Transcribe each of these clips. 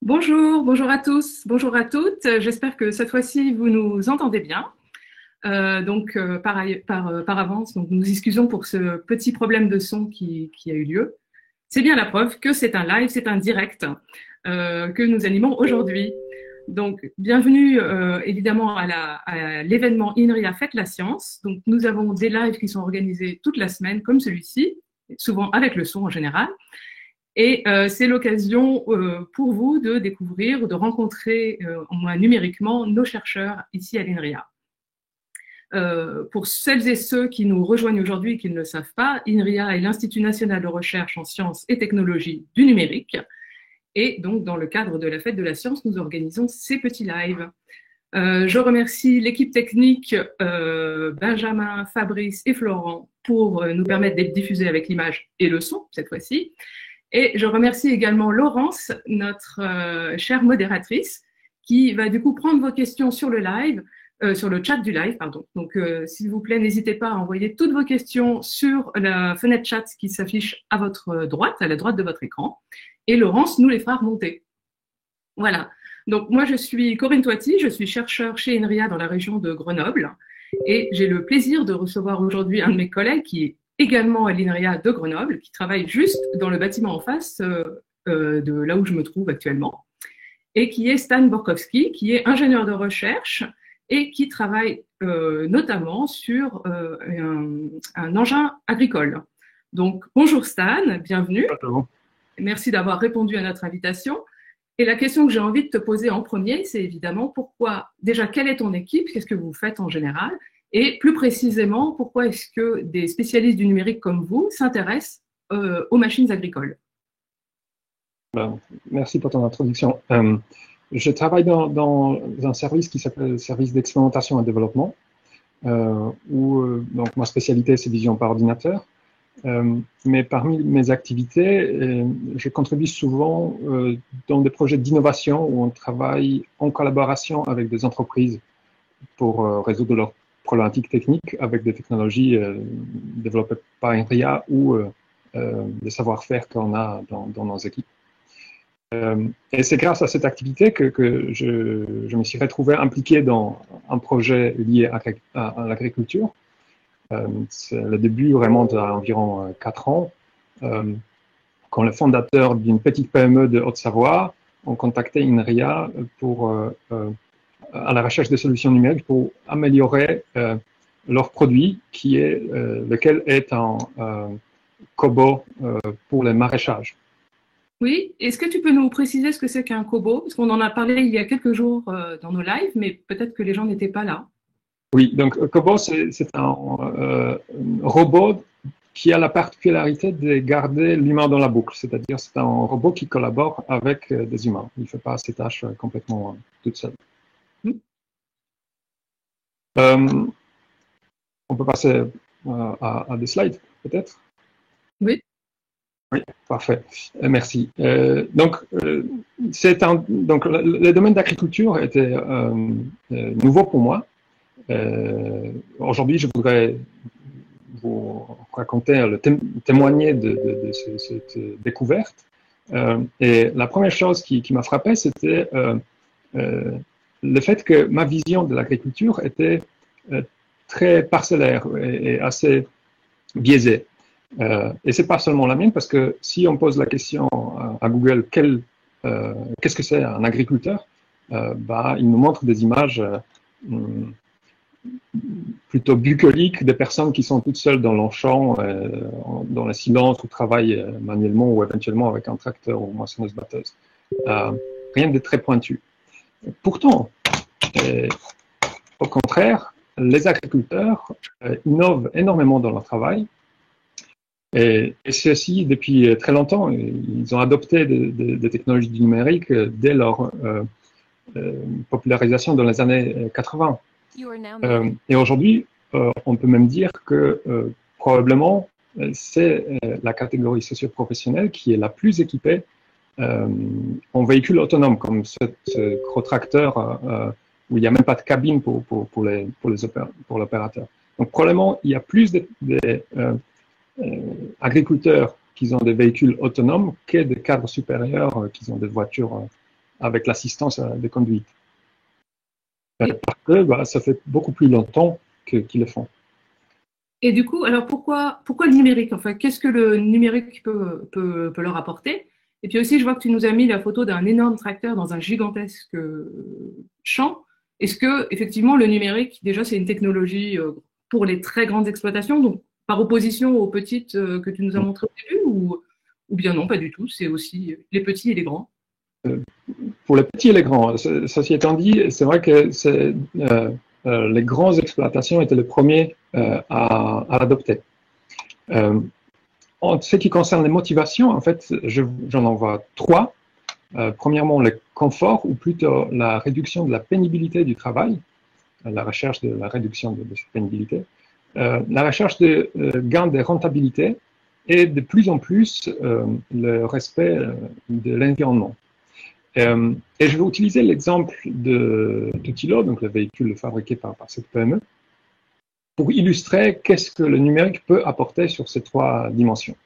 Bonjour, bonjour à tous, bonjour à toutes. J'espère que cette fois-ci vous nous entendez bien. Par avance, donc nous excusons pour ce petit problème de son qui a eu lieu. C'est bien la preuve que c'est un live, c'est un direct que nous animons aujourd'hui. Donc, bienvenue évidemment à l'événement INRIA Fête la Science. Donc, nous avons des lives qui sont organisés toute la semaine, comme celui-ci, souvent avec le son en général. Et c'est l'occasion pour vous de découvrir ou de rencontrer, au moins numériquement, nos chercheurs ici à l'INRIA. Pour celles et ceux qui nous rejoignent aujourd'hui et qui ne le savent pas, INRIA est l'Institut national de recherche en sciences et technologies du numérique. Et donc, dans le cadre de la Fête de la Science, nous organisons ces petits lives. Je remercie l'équipe technique, Benjamin, Fabrice et Florent, pour nous permettre d'être diffusés avec l'image et le son, cette fois-ci. Et je remercie également Laurence, notre chère modératrice, qui va du coup prendre vos questions sur le live, sur le chat du live, pardon. Donc, s'il vous plaît, n'hésitez pas à envoyer toutes vos questions sur la fenêtre chat qui s'affiche à votre droite, à la droite de votre écran. Et Laurence nous les fera remonter. Voilà. Donc, moi, je suis Corinne Toiti, je suis chercheur chez INRIA dans la région de Grenoble. Et j'ai le plaisir de recevoir aujourd'hui un de mes collègues qui est également à l'INRIA de Grenoble, qui travaille juste dans le bâtiment en face de là où je me trouve actuellement, et qui est Stan Borkowski, qui est ingénieur de recherche et qui travaille notamment sur un engin agricole. Donc, bonjour Stan, bienvenue. Bonjour. Merci d'avoir répondu à notre invitation. Et la question que j'ai envie de te poser en premier, c'est évidemment pourquoi, déjà, quelle est ton équipe, qu'est-ce que vous faites en général, et plus précisément, pourquoi est-ce que des spécialistes du numérique comme vous s'intéressent aux machines agricoles? Merci pour ton introduction. Je travaille dans un service qui s'appelle le service d'expérimentation et développement, où donc ma spécialité c'est vision par ordinateur. Mais parmi mes activités, je contribue souvent dans des projets d'innovation où on travaille en collaboration avec des entreprises pour résoudre leurs problématiques techniques avec des technologies développées par INRIA ou des savoir-faire qu'on a dans nos équipes. Et c'est grâce à cette activité que je me suis retrouvé impliqué dans un projet lié à l'agriculture. C'est le début remonte à environ 4 ans, quand le fondateur d'une petite PME de Haute-Savoie ont contacté INRIA à la recherche de solutions numériques pour améliorer leur produit, lequel est un cobot pour le maraîchage. Oui, est-ce que tu peux nous préciser ce que c'est qu'un cobo? Parce qu'on en a parlé il y a quelques jours dans nos lives, mais peut-être que les gens n'étaient pas là. Oui, donc Kobo, c'est un robot qui a la particularité de garder l'humain dans la boucle, c'est-à-dire c'est un robot qui collabore avec des humains. Il ne fait pas ses tâches complètement toute seule. On peut passer à des slides, peut-être? Oui. Oui, parfait. Merci. Donc, le domaine d'agriculture était nouveau pour moi. Aujourd'hui, je voudrais vous raconter, témoigner de cette découverte. Et la première chose qui m'a frappé, c'était le fait que ma vision de l'agriculture était très parcellaire et assez biaisée. Et c'est pas seulement la mienne, parce que si on pose la question à Google, qu'est-ce que c'est un agriculteur, il nous montre des images plutôt bucoliques, des personnes qui sont toutes seules dans leur champ, dans le silence, ou travaillent manuellement ou éventuellement avec un tracteur ou moissonneuse-batteuse. Rien de très pointu. Pourtant, au contraire, les agriculteurs innovent énormément dans leur travail. Et ceci depuis très longtemps. Ils ont adopté des technologies du numérique dès leur popularisation dans les années 80. Et aujourd'hui, on peut même dire que probablement c'est la catégorie socio-professionnelle qui est la plus équipée en véhicules autonomes, comme ce gros tracteur où il n'y a même pas de cabine pour l'opérateur. Donc probablement, il y a plus agriculteurs qui ont des véhicules autonomes que des cadres supérieurs qui ont des voitures avec l'assistance de conduite. Parce que ça fait beaucoup plus longtemps qu'ils le font. Et du coup, alors pourquoi le numérique? Enfin, qu'est-ce que le numérique peut leur apporter? Et puis aussi, je vois que tu nous as mis la photo d'un énorme tracteur dans un gigantesque champ. Est-ce que effectivement le numérique, déjà, c'est une technologie pour les très grandes exploitations, donc par opposition aux petites que tu nous as montrées au début, ou bien non, pas du tout, c'est aussi les petits et les grands? Pour les petits et les grands, ceci étant dit, c'est vrai que les grandes exploitations étaient les premiers à l'adopter. En ce qui concerne les motivations, en fait, j'en envoie trois. Premièrement, le confort, ou plutôt la réduction de la pénibilité du travail, la recherche de la réduction de cette pénibilité, la recherche de gain de rentabilité et de plus en plus le respect de l'environnement. Et je vais utiliser l'exemple de Tutilo, donc le véhicule fabriqué par cette PME, pour illustrer qu'est-ce que le numérique peut apporter sur ces trois dimensions.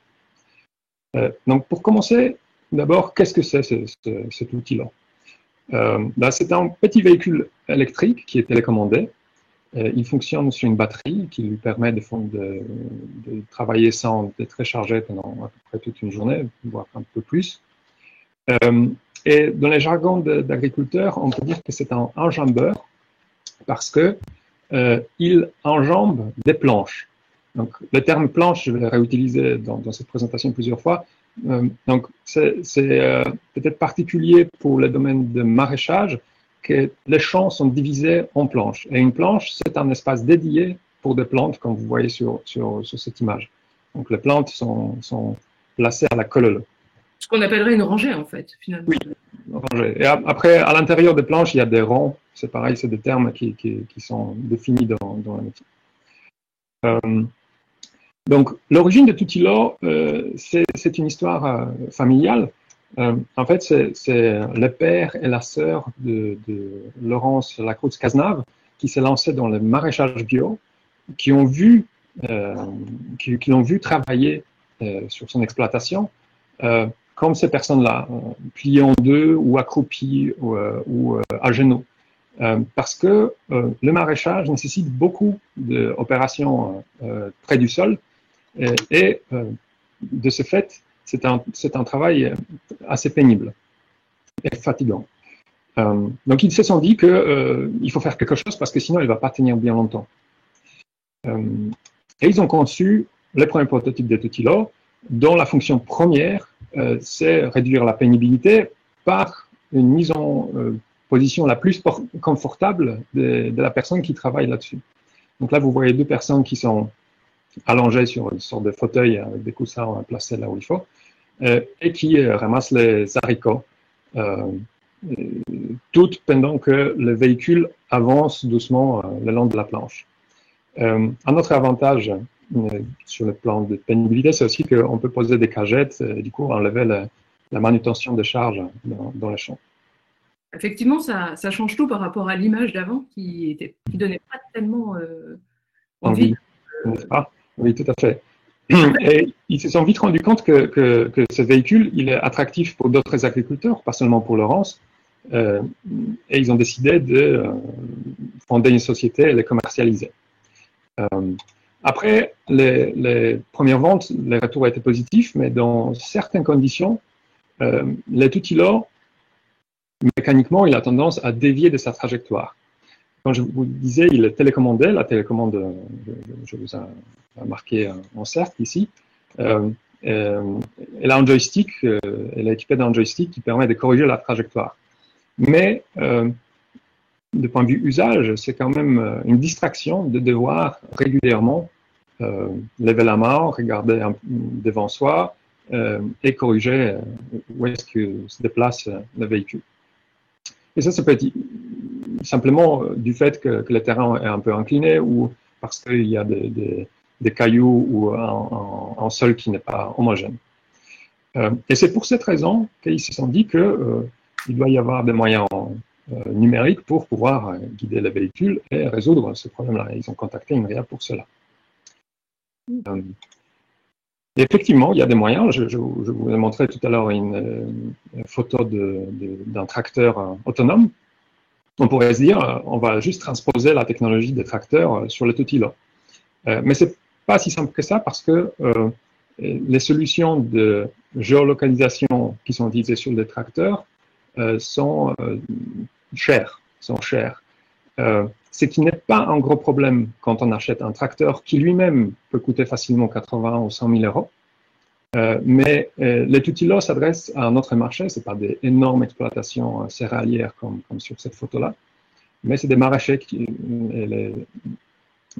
Donc, pour commencer, d'abord, qu'est-ce que c'est cet outil-là? C'est un petit véhicule électrique qui est télécommandé. Il fonctionne sur une batterie qui lui permet de travailler sans être rechargé pendant à peu près toute une journée, voire un peu plus. Et dans les jargons d'agriculteurs, on peut dire que c'est un enjambeur parce que il enjambe des planches. Donc, le terme planche, je vais le réutiliser dans cette présentation plusieurs fois. Donc, c'est peut-être particulier pour le domaine de maraîchage que les champs sont divisés en planches. Et une planche, c'est un espace dédié pour des plantes, comme vous voyez sur cette image. Donc, les plantes sont placées à la colonne. Ce qu'on appellerait une rangée, en fait, finalement. Oui, une rangée. Et après, à l'intérieur des planches, il y a des rangs. C'est pareil, c'est des termes qui sont définis dans la métier. Donc, l'origine de Tutilo, c'est une histoire familiale. En fait, c'est le père et la sœur de Laurence Lacroute-Cazenave qui s'est lancé dans le maraîchage bio, qui l'ont vu travailler sur son exploitation, comme ces personnes-là, pliées en deux ou accroupies ou à genoux. Parce que le maraîchage nécessite beaucoup d'opérations près du sol et de ce fait, c'est un travail assez pénible et fatigant. Donc ils se sont dit qu'il faut faire quelque chose parce que sinon il ne va pas tenir bien longtemps. Et ils ont conçu les premiers prototypes de Tutilo dont la fonction première, c'est réduire la pénibilité par une mise en position la plus confortable de la personne qui travaille là-dessus. Donc là, vous voyez deux personnes qui sont allongées sur une sorte de fauteuil avec des coussins placés là où il faut, et qui ramassent les haricots, toutes pendant que le véhicule avance doucement le long de la planche. Un autre avantage sur le plan de pénibilité, c'est aussi qu'on peut poser des cagettes et du coup enlever la manutention de charge dans les champs. Effectivement, ça change tout par rapport à l'image d'avant qui donnait pas tellement envie. N'est-ce pas? Oui, tout à fait. Et ils se sont vite rendus compte que ce véhicule, il est attractif pour d'autres agriculteurs, pas seulement pour Laurence, et ils ont décidé de fonder une société et les commercialiser. Après les premières ventes, les retours étaient positifs, mais dans certaines conditions, le Tutilo, mécaniquement, il a tendance à dévier de sa trajectoire. Quand je vous disais, il est télécommandé, la télécommande, je vous ai marqué en cercle ici, elle a un joystick, elle est équipée d'un joystick qui permet de corriger la trajectoire. Mais de point de vue usage, c'est quand même une distraction de devoir régulièrement lever la main, regarder devant soi et corriger où est-ce que se déplace le véhicule. Et ça peut être simplement du fait que le terrain est un peu incliné ou parce qu'il y a des cailloux ou un sol qui n'est pas homogène. Et c'est pour cette raison qu'ils se sont dit qu'il doit y avoir des moyens numériques pour pouvoir guider le véhicule et résoudre ce problème-là. Ils ont contacté INRIA pour cela. Et effectivement, il y a des moyens. Je vous ai montré tout à l'heure une photo d'un tracteur autonome. On pourrait se dire, on va juste transposer la technologie des tracteurs sur le Tutilo. Mais c'est pas si simple que ça parce que les solutions de géolocalisation qui sont utilisées sur les tracteurs sont chères. Ce qui n'est pas un gros problème quand on achète un tracteur qui lui-même peut coûter facilement 80 ou 100 000 euros. Mais les Tutilo s'adressent à un autre marché, ce n'est pas des énormes exploitations céréalières comme sur cette photo-là, mais c'est des maraîchers et les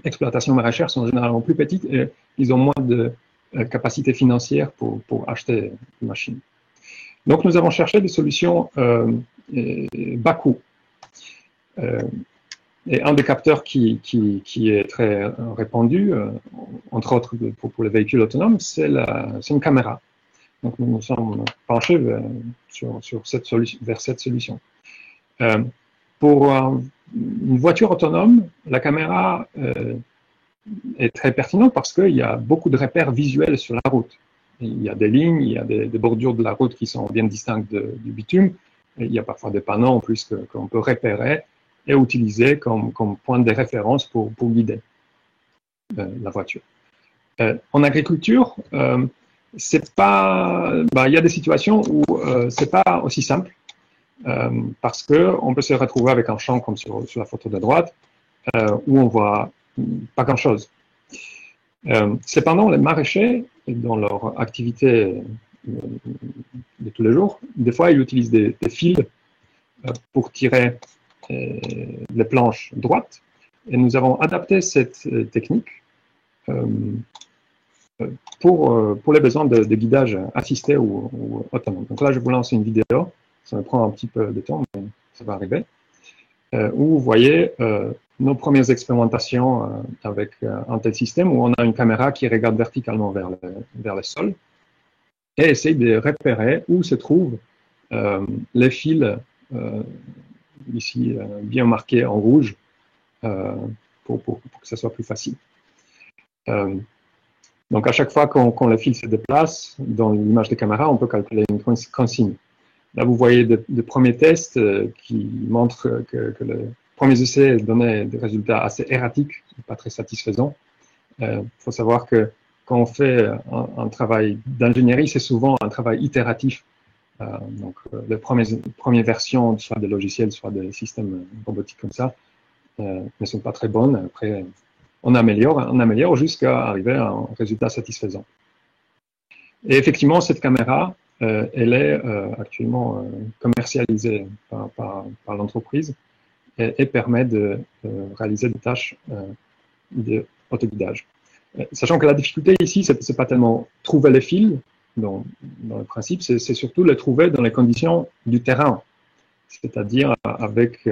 exploitations maraîchères sont généralement plus petites et ils ont moins de capacité financière pour acheter une machine. Donc nous avons cherché des solutions bas coût. Et un des capteurs qui est très répandu, entre autres pour les véhicules autonomes, c'est une caméra. Donc nous nous sommes penchés vers cette solution. Pour une voiture autonome, la caméra est très pertinente parce qu'il y a beaucoup de repères visuels sur la route. Il y a des lignes, il y a des bordures de la route qui sont bien distinctes du bitume. Et il y a parfois des panneaux en plus qu'on peut repérer et utiliser comme point de référence pour guider la voiture. En agriculture, c'est pas, il y a des situations où c'est pas aussi simple parce que on peut se retrouver avec un champ comme sur la photo de droite où on voit pas grand-chose. Cependant, les maraîchers, dans leur activité de tous les jours, des fois, ils utilisent des fils pour tirer les planches droites. Et nous avons adapté cette technique pour les besoins de guidage assisté ou autonome. Donc là, je vous lance une vidéo. Ça me prend un petit peu de temps, mais ça va arriver. Où vous voyez nos premières expérimentations avec un tel système où on a une caméra qui regarde verticalement vers le sol et essaye de repérer où se trouvent les fils ici bien marqués en rouge pour que ça soit plus facile. Donc à chaque fois quand le fil se déplace dans l'image de caméra, on peut calculer une consigne. Là, vous voyez des premiers tests qui montrent que les premiers essais donnaient des résultats assez erratiques, pas très satisfaisants. Il faut savoir que quand on fait un travail d'ingénierie, c'est souvent un travail itératif. Donc, les premières versions, soit des logiciels, soit des systèmes robotiques comme ça, ne sont pas très bonnes. Après, on améliore jusqu'à arriver à un résultat satisfaisant. Et effectivement, cette caméra, elle est actuellement commercialisée par l'entreprise et permet de réaliser des tâches de autoguidage. Sachant que la difficulté ici, c'est pas tellement trouver les fils, dans le principe, c'est surtout les trouver dans les conditions du terrain, c'est-à-dire avec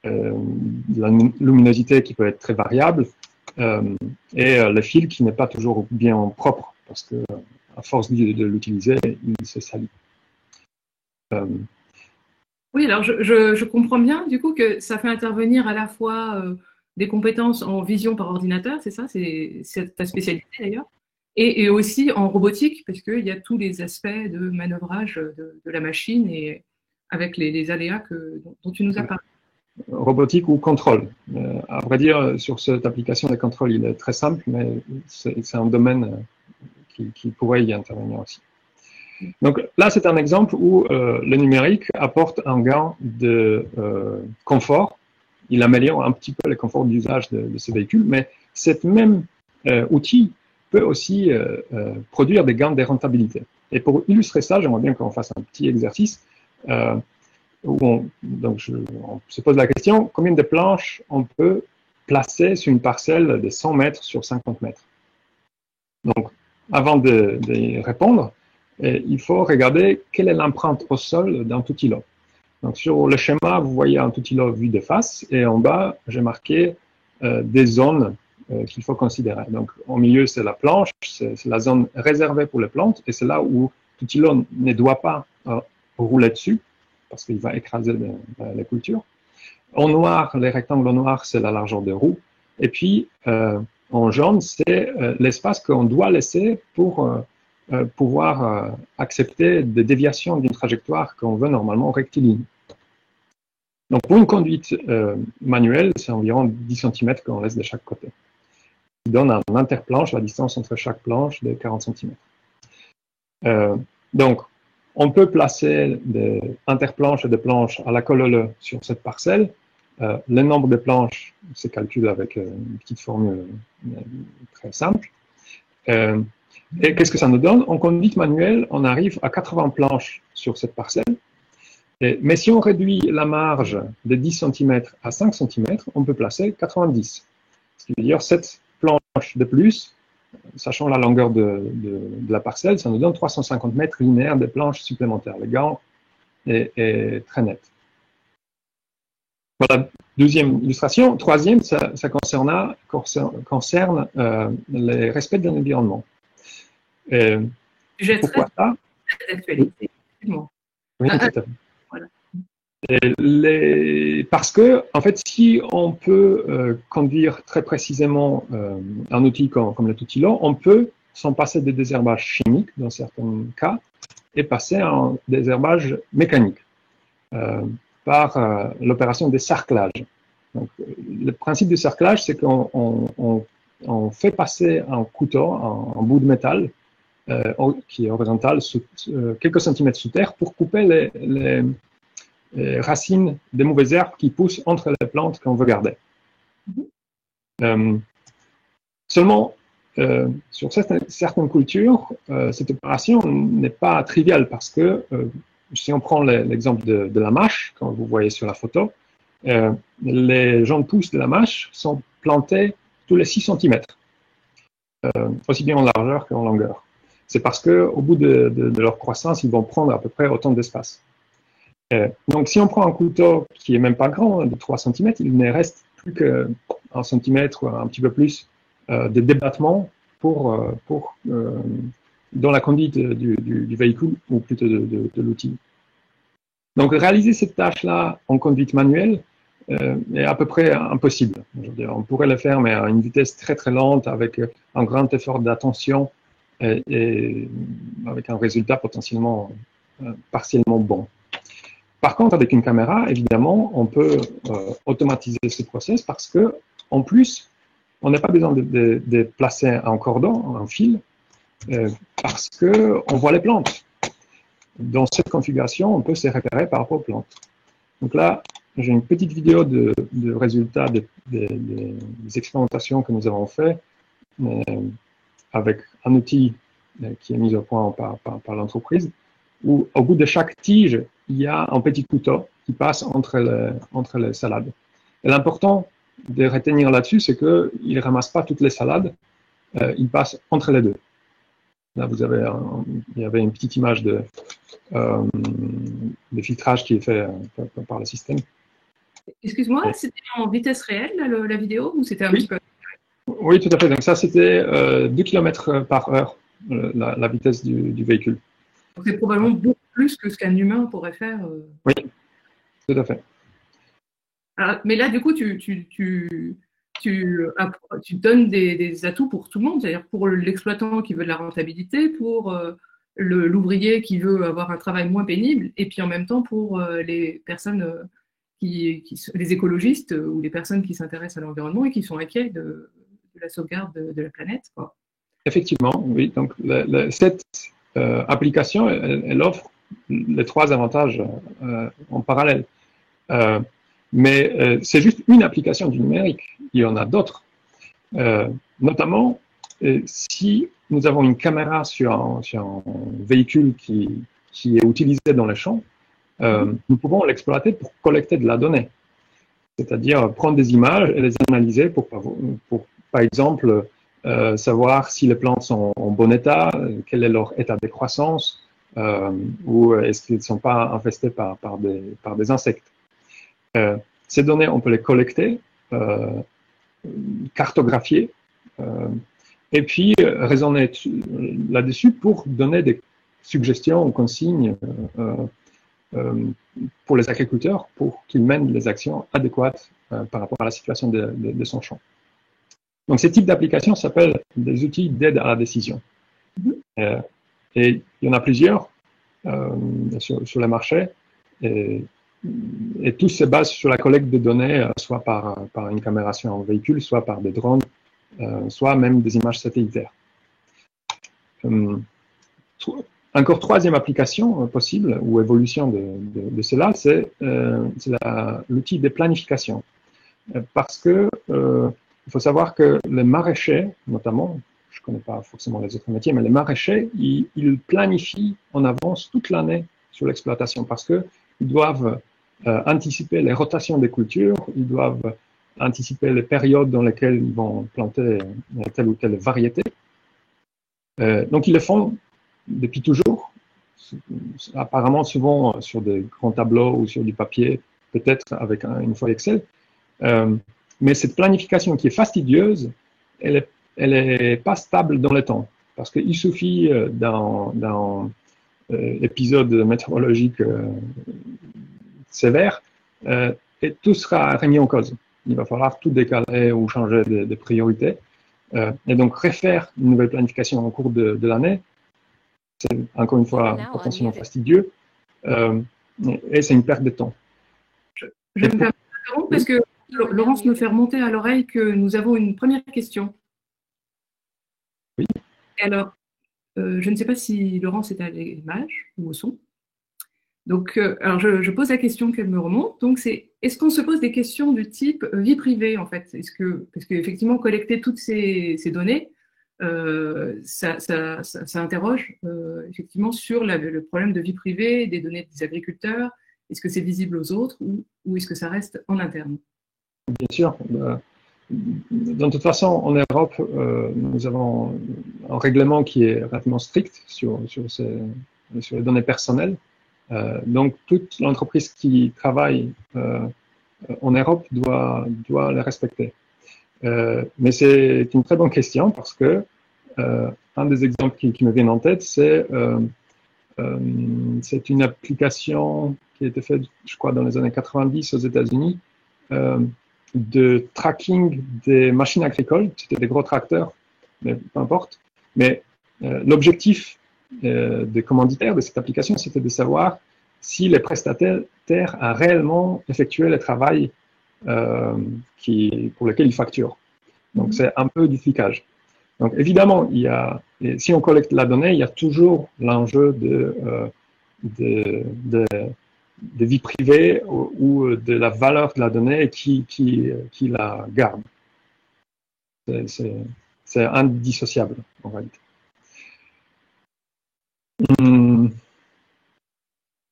la luminosité qui peut être très variable et le fil qui n'est pas toujours bien propre, parce que à force de l'utiliser, il se salit. Oui, alors je comprends bien du coup que ça fait intervenir à la fois des compétences en vision par ordinateur, c'est ça, c'est ta spécialité d'ailleurs, et aussi en robotique, parce qu'il y a tous les aspects de manœuvrage de la machine et avec les aléas dont tu nous as parlé. Robotique ou contrôle. À vrai dire, sur cette application de contrôle, il est très simple, mais c'est un domaine qui pourrait y intervenir aussi. Donc là, c'est un exemple où le numérique apporte un gain de confort. Il améliore un petit peu le confort d'usage de ce véhicule, mais cet même outil peut aussi produire des gains de rentabilité. Et pour illustrer ça, j'aimerais bien qu'on fasse un petit exercice où on se pose la question, combien de planches on peut placer sur une parcelle de 100 mètres sur 50 mètres? Donc, avant de répondre, il faut regarder quelle est l'empreinte au sol d'un Tutilo. Donc, sur le schéma, vous voyez un Tutilo vu de face, et en bas, j'ai marqué des zones qu'il faut considérer. Donc, au milieu, c'est la planche, c'est la zone réservée pour les plantes, et c'est là où Tutilo ne doit pas rouler dessus, parce qu'il va écraser les cultures. En noir, les rectangles noirs, c'est la largeur de roue. Et puis, en jaune, c'est l'espace qu'on doit laisser pour pouvoir accepter des déviations d'une trajectoire qu'on veut normalement rectiligne. Donc, pour une conduite manuelle, c'est environ 10 cm qu'on laisse de chaque côté, qui donne un interplanche, la distance entre chaque planche de 40 cm. Donc, on peut placer des interplanches et des planches à la colole sur cette parcelle. Le nombre de planches se calcule avec une petite formule très simple. Et qu'est-ce que ça nous donne? En conduite manuelle, on arrive à 80 planches sur cette parcelle. Mais si on réduit la marge de 10 cm à 5 cm, on peut placer 90. Ce qui veut dire 7 planches de plus, sachant la longueur de la parcelle, ça nous donne 350 mètres linéaires de planches supplémentaires. Le gain est très net. Voilà, deuxième illustration. Troisième, ça concerne le respect de l'environnement. Pourquoi ça? D'actualité. Oui, tout à fait. Parce que, en fait, si on peut conduire très précisément un outil comme le Tutilo, on peut s'en passer des désherbages chimiques dans certains cas et passer à un désherbage mécanique par l'opération des sarclages. Donc, le principe du sarclage, c'est qu'on fait passer un couteau, un bout de métal qui est horizontal, quelques centimètres sous terre pour couper les racines des mauvaises herbes qui poussent entre les plantes qu'on veut garder. Seulement, sur certaines cultures, cette opération n'est pas triviale parce que, si on prend l'exemple de la mâche, comme vous voyez sur la photo, les jeunes pousses de la mâche sont plantées tous les 6 cm, aussi bien en largeur qu'en longueur. C'est parce qu'au bout de leur croissance, ils vont prendre à peu près autant d'espace. Donc, si on prend un couteau qui n'est même pas grand, de 3 cm, il ne reste plus qu'1 cm ou un petit peu plus de débattement dans la conduite du véhicule ou plutôt de l'outil. Donc, réaliser cette tâche-là en conduite manuelle est à peu près impossible. Je veux dire, on pourrait le faire, mais à une vitesse très très lente, avec un grand effort d'attention et avec un résultat potentiellement partiellement bon. Par contre, avec une caméra, évidemment, on peut automatiser ce process parce que, en plus, on n'a pas besoin de placer un cordon, un fil, parce qu'on voit les plantes. Dans cette configuration, on peut se repérer par rapport aux plantes. Donc là, j'ai une petite vidéo de résultats des expérimentations que nous avons faites avec un outil qui est mis au point par l'entreprise, où au bout de chaque tige, il y a un petit couteau qui passe entre les salades. Et l'important de retenir là-dessus, c'est qu'il ne ramasse pas toutes les salades, il passe entre les deux. Là, il y avait une petite image de filtrage qui est fait par le système. Excuse-moi, c'était en vitesse réelle, la vidéo, ou c'était un petit peu... Oui, tout à fait. Donc ça, c'était 2 km par heure, la vitesse du véhicule. C'est probablement beaucoup plus que ce qu'un humain pourrait faire. Oui, tout à fait. Alors, mais là, du coup, tu donnes des atouts pour tout le monde, c'est-à-dire pour l'exploitant qui veut de la rentabilité, pour l'ouvrier qui veut avoir un travail moins pénible, et puis en même temps pour les personnes, les écologistes ou les personnes qui s'intéressent à l'environnement et qui sont inquiets de la sauvegarde de la planète, quoi. Effectivement, oui. Donc, cette application, elle offre les 3 avantages en parallèle. Mais c'est juste une application du numérique. Il y en a d'autres. Notamment, si nous avons une caméra sur un véhicule qui est utilisé dans les champs, nous pouvons l'exploiter pour collecter de la donnée. C'est-à-dire prendre des images et les analyser pour par exemple, savoir si les plantes sont en bon état, quel est leur état de croissance, ou est-ce qu'ils ne sont pas infestés par des insectes. Ces données, on peut les collecter, cartographier, et puis raisonner là-dessus pour donner des suggestions ou consignes pour les agriculteurs pour qu'ils mènent les actions adéquates par rapport à la situation de son champ. Donc, ces types d'applications s'appellent des outils d'aide à la décision. Et il y en a plusieurs sur le marché. Et tous se basent sur la collecte de données, soit par une caméra sur un véhicule, soit par des drones, soit même des images satellitaires. Encore troisième application possible, ou évolution de cela, c'est l'outil de planification. Parce que il faut savoir que les maraîchers, notamment, je ne connais pas forcément les autres métiers, mais les maraîchers, ils planifient en avance toute l'année sur l'exploitation parce qu'ils doivent anticiper les rotations des cultures, ils doivent anticiper les périodes dans lesquelles ils vont planter telle ou telle variété. Donc, ils le font depuis toujours, apparemment souvent sur des grands tableaux ou sur du papier, peut-être avec une feuille Excel. Mais cette planification qui est fastidieuse, elle est pas stable dans le temps. Parce qu'il suffit d'un épisode météorologique sévère et tout sera remis en cause. Il va falloir tout décaler ou changer de priorité. Et donc, refaire une nouvelle planification au cours de l'année, c'est encore une fois potentiellement fastidieux et c'est une perte de temps. Je me permets d'interrompre parce que Laurence me fait remonter à l'oreille que nous avons une première question. Oui. Et alors, je ne sais pas si Laurence est à l'image ou au son. Donc, alors je pose la question qu'elle me remonte. Donc, c'est est-ce qu'on se pose des questions du type vie privée en fait? Parce qu'effectivement, collecter toutes ces données, ça interroge effectivement sur le problème de vie privée des données des agriculteurs. Est-ce que c'est visible aux autres ou est-ce que ça reste en interne? Bien sûr. De toute façon, en Europe, nous avons un règlement qui est relativement strict sur les données personnelles. Donc, toute l'entreprise qui travaille en Europe doit les respecter. Mais c'est une très bonne question parce que un des exemples qui me vient en tête, c'est une application qui a été faite, je crois, dans les années 90 aux États-Unis, de tracking des machines agricoles. C'était des gros tracteurs, mais peu importe. Mais l'objectif des commanditaires de cette application, c'était de savoir si les prestataires a réellement effectué le travail pour lequel ils facturent. Donc, c'est un peu du flicage. Donc, évidemment, si on collecte la donnée, il y a toujours l'enjeu de vie privée ou de la valeur de la donnée et qui la garde. C'est indissociable, en réalité.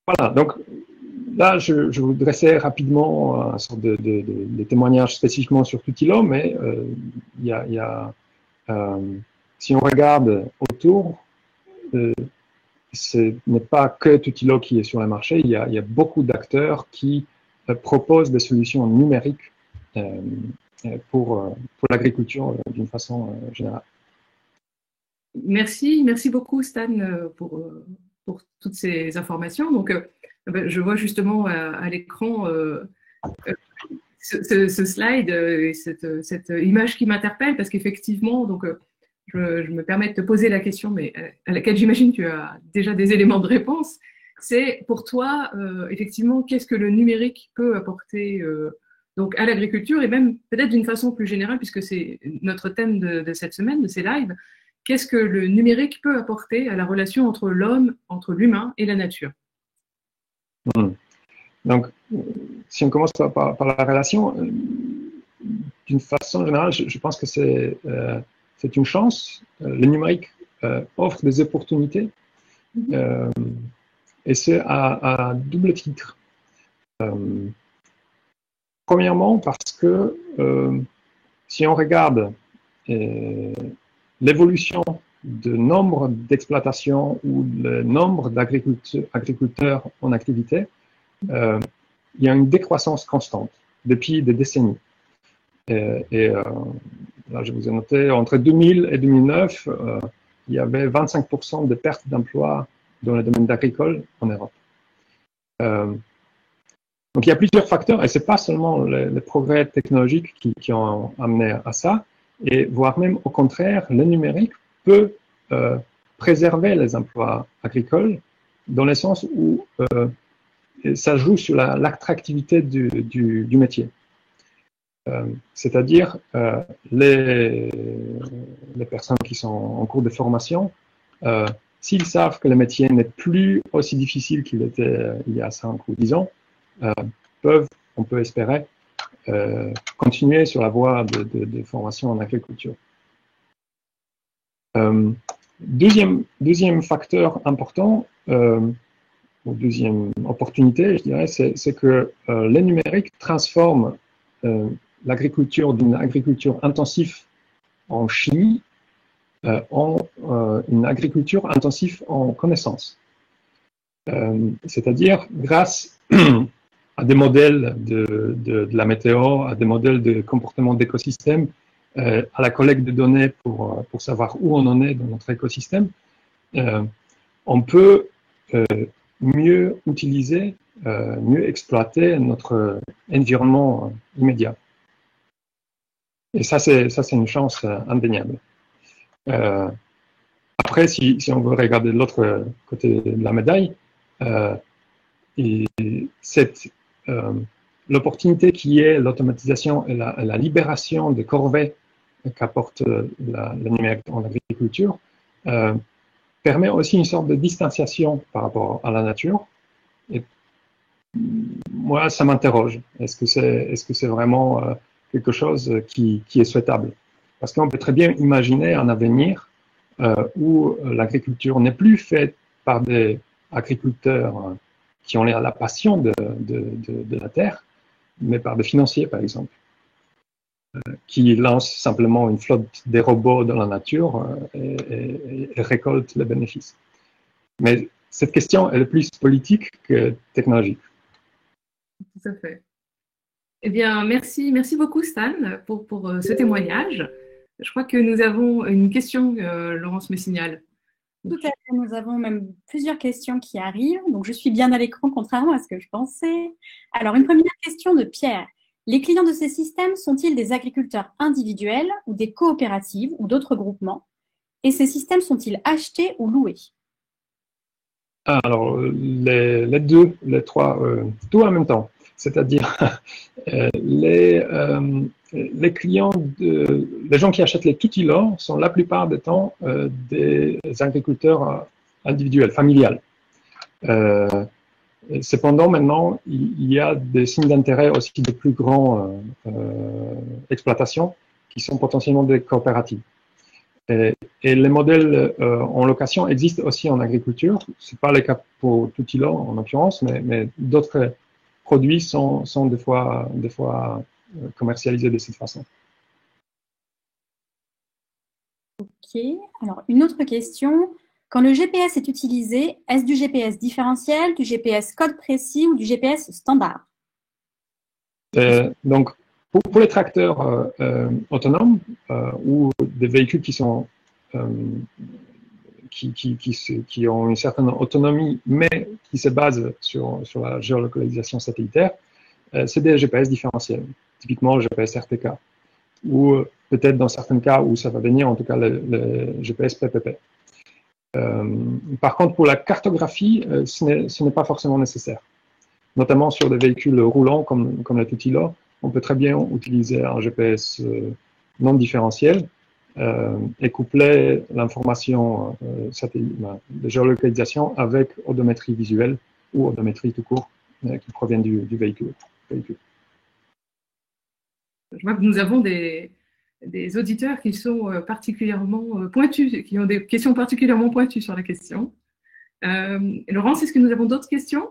Voilà, donc là, je vous dressais rapidement un sorte de témoignage spécifiquement sur Tutilo, mais si on regarde autour, ce n'est pas que Tutilo qui est sur le marché, il y a beaucoup d'acteurs qui proposent des solutions numériques pour l'agriculture d'une façon générale. Merci beaucoup Stan pour toutes ces informations. Donc, je vois justement à l'écran ce slide et cette image qui m'interpelle parce qu'effectivement, donc je me permets de te poser la question, mais à laquelle j'imagine tu as déjà des éléments de réponse. C'est pour toi, effectivement, qu'est-ce que le numérique peut apporter donc à l'agriculture et même peut-être d'une façon plus générale, puisque c'est notre thème de cette semaine, de ces lives. Qu'est-ce que le numérique peut apporter à la relation entre l'homme, entre l'humain et la nature? Donc, si on commence par la relation, d'une façon générale, je pense que c'est une chance. Le numérique offre des opportunités, et c'est à double titre. Premièrement, parce que si on regarde l'évolution du nombre d'exploitations ou le nombre d'agriculteurs en activité, il y a une décroissance constante depuis des décennies. Là, je vous ai noté, entre 2000 et 2009, il y avait 25% de pertes d'emplois dans le domaine agricole en Europe. Donc, il y a plusieurs facteurs, et ce n'est pas seulement les progrès technologiques qui ont amené à ça. Et voire même au contraire, le numérique peut préserver les emplois agricoles dans le sens où ça joue sur l'attractivité du métier. C'est-à-dire les personnes qui sont en cours de formation, s'ils savent que le métier n'est plus aussi difficile qu'il était il y a 5 ou 10 ans, on peut espérer continuer sur la voie de formation en agriculture. Deuxième facteur important, ou deuxième opportunité, je dirais, c'est que le numérique transforme l'agriculture d'une agriculture intensive en chimie en une agriculture intensive en connaissances. C'est-à-dire grâce à des modèles de la météo, à des modèles de comportement d'écosystème, à la collecte de données pour savoir où on en est dans notre écosystème, on peut mieux utiliser, mieux exploiter notre environnement immédiat. Et ça, c'est une chance indéniable. Après, si on veut regarder de l'autre côté de la médaille, l'opportunité qui est l'automatisation et la libération des corvées qu'apporte le numérique en agriculture permet aussi une sorte de distanciation par rapport à la nature. Et moi, ça m'interroge. Est-ce que c'est vraiment quelque chose qui est souhaitable? Parce qu'on peut très bien imaginer un avenir où l'agriculture n'est plus faite par des agriculteurs qui ont la passion de la terre, mais par des financiers, par exemple, qui lancent simplement une flotte des robots dans la nature et récoltent les bénéfices. Mais cette question est plus politique que technologique. Tout à fait. Eh bien, merci beaucoup Stan pour ce témoignage. Je crois que nous avons une question, Laurence Messignal. Tout à fait, nous avons même plusieurs questions qui arrivent. Donc, je suis bien à l'écran, contrairement à ce que je pensais. Alors, une première question de Pierre. Les clients de ces systèmes sont-ils des agriculteurs individuels ou des coopératives ou d'autres groupements? Et ces systèmes sont-ils achetés ou loués? Alors, les deux, les trois, tout en même temps. C'est-à-dire, les clients, les gens qui achètent les tout-îlots sont la plupart du temps des agriculteurs individuels, familiales. Cependant, maintenant, il y a des signes d'intérêt aussi de plus grandes exploitations qui sont potentiellement des coopératives. Et les modèles en location existent aussi en agriculture. Ce n'est pas le cas pour tout îlot en l'occurrence, mais d'autres produits sont des fois commercialisés de cette façon. Ok. Alors, une autre question. Quand le GPS est utilisé, est-ce du GPS différentiel, du GPS code précis ou du GPS standard? Donc, pour les tracteurs autonomes ou des véhicules qui ont une certaine autonomie, mais qui se basent sur la géolocalisation satellitaire, c'est des GPS différentiels, typiquement le GPS RTK, ou peut-être dans certains cas où ça va venir, en tout cas le GPS PPP. Par contre, pour la cartographie, ce n'est pas forcément nécessaire. Notamment sur des véhicules roulants comme le tout-îlot, on peut très bien utiliser un GPS non différentiel et coupler l'information de géolocalisation avec odométrie visuelle ou odométrie tout court qui provient du véhicule. Je vois que nous avons des auditeurs qui sont particulièrement pointus, qui ont des questions particulièrement pointues sur la question. Laurence, est-ce que nous avons d'autres questions?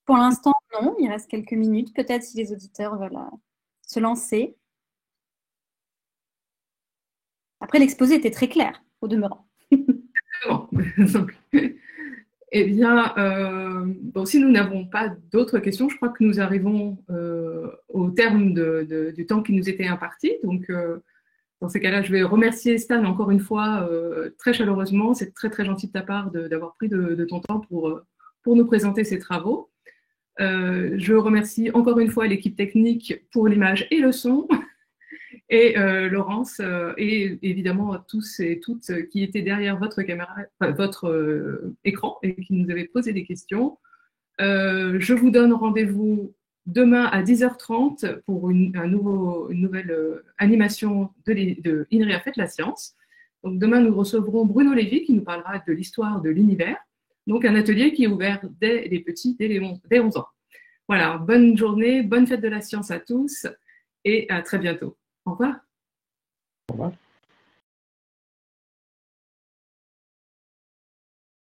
Pour l'instant, non. Il reste quelques minutes, peut-être si les auditeurs veulent se lancer. Après, l'exposé était très clair, au demeurant. Eh bien, bon, si nous n'avons pas d'autres questions, je crois que nous arrivons au terme du temps qui nous était imparti. Donc, dans ces cas-là, je vais remercier Stan encore une fois très chaleureusement. C'est très, très gentil de ta part d'avoir pris de ton temps pour nous présenter ces travaux. Je remercie encore une fois l'équipe technique pour l'image et le son. et Laurence, et évidemment tous et toutes qui étaient derrière votre caméra, enfin, votre écran et qui nous avaient posé des questions. Je vous donne rendez-vous demain à 10h30 pour une nouvelle animation de INRIA Faites la Science. Donc demain, nous recevrons Bruno Lévy qui nous parlera de l'histoire de l'univers. Donc un atelier qui est ouvert dès les petits, dès 11 ans. Voilà, bonne journée, bonne fête de la science à tous et à très bientôt. Au revoir. Au revoir.